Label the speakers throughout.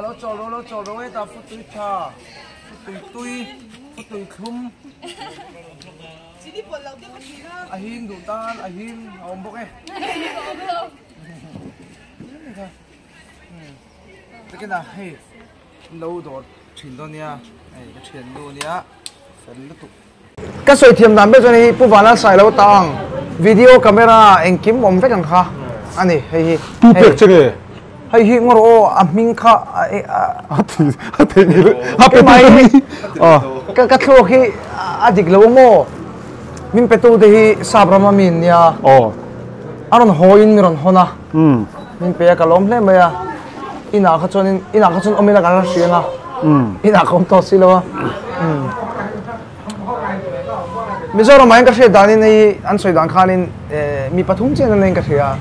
Speaker 1: nó cho nó ấy ta phút tui cha tui khum ahim đủ tan ahim ông bốc ấy cái nào hey lâu đó chuyển đó nha cái chuyển đó nha phần nó tụ cái sợi thiềm đam bây giờ này phụ ván sai lâu tang video camera anh kiếm ông phải càng kha anh này hey
Speaker 2: tu bẹt chứ cái
Speaker 1: hay ngoro aming kha
Speaker 2: thì cái
Speaker 1: máy cái thua khi adik lâu mo min petu de sabrama min ya aron hoin ron hona min pe ka lom hle maya ina kha chon omila ka rianga ina kom to silo Mizoram mai ka she dani nei an soi dan khanin mi pathum chen nei ka thia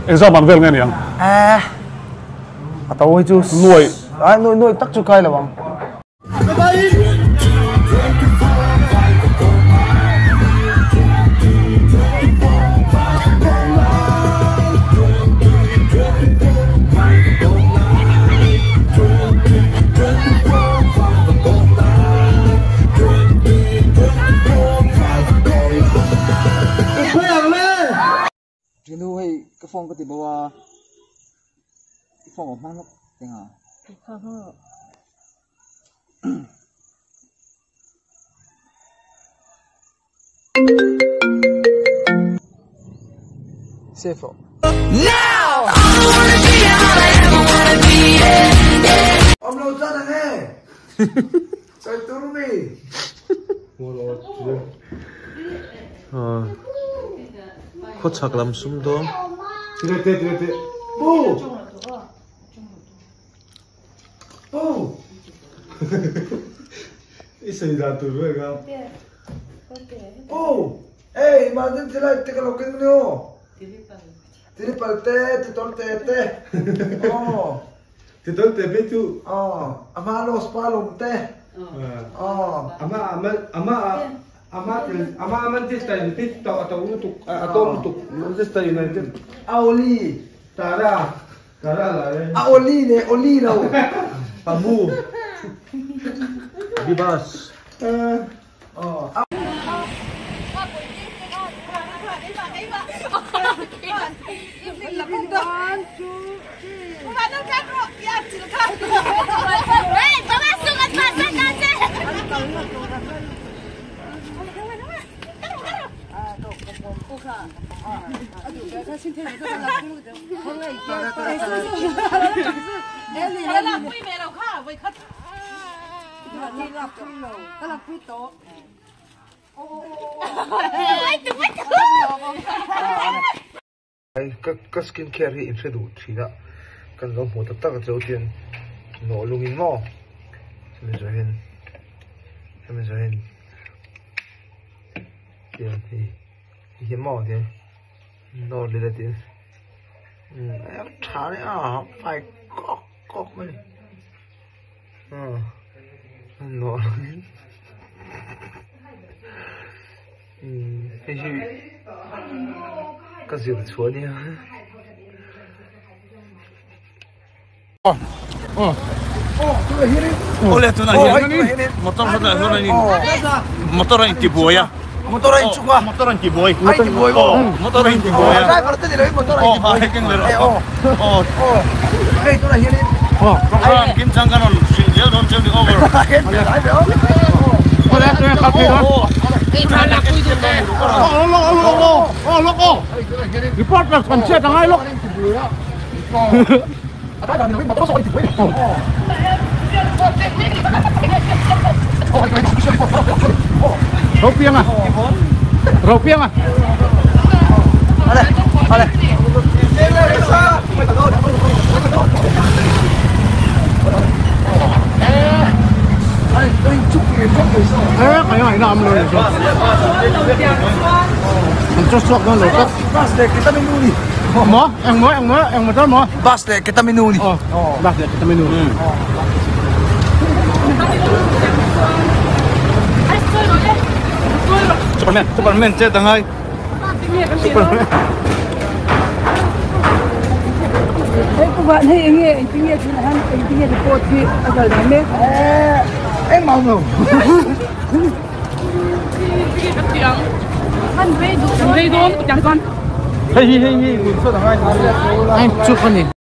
Speaker 2: exam an vel nge niang
Speaker 1: atawoi chu noi tak chu kai lawang Chứ hay cái phong có thể bảo cái phong ở mang lắm tiếng à safe now ông lâu ra này nè chơi turu đi
Speaker 3: kho착 람숨도
Speaker 2: Tire. Isso aí dá tudo legal.
Speaker 1: Ei, mas não tira te coloquei no. Tire palte, te tolte te.
Speaker 2: Te tolte betu.
Speaker 1: Ama los palom te.
Speaker 2: Ama Manchester United atau untuk Manchester United.
Speaker 1: Aoli.
Speaker 2: Tara lah.
Speaker 1: Oli lah.
Speaker 3: Pamu Bibas
Speaker 1: cái skincare thì sẽ đủ thì đó cần có một tập tác đầu tiên nổ luôn in mò mình rồi hiện thì hiếm mò thì nổ lên là tiền em trả đấy phải cóc mới nổ luôn cái gì cái gì được chúa đi
Speaker 3: oleh tu nak motor yang tiboya
Speaker 1: motor yang cuka
Speaker 3: motor yang tiboy
Speaker 1: motor yang tiboy driver tu dia motor yang tiboy hey tu lah ini
Speaker 3: Kim Jong Un dia don't tell the over
Speaker 2: Oleh tu yang kaki tu. Lok. Report lah konser tangai lok. Rupiah ah.
Speaker 1: Ada.
Speaker 2: Kayak nggak enam loh itu. Mencosok kan loh.
Speaker 1: Bas deh kita minum nih.
Speaker 2: Yang betul mau.
Speaker 1: Bas deh kita minum nih.
Speaker 2: Bas deh kita minum.
Speaker 3: Superman cek tangai. Superman.
Speaker 4: bạn hay nghe thì hắn nghe thì cô thì ở đây mẹ
Speaker 1: em mau ngủ
Speaker 4: hắn về đồ chẳng con
Speaker 1: hey hey hey hey anh chụp con đi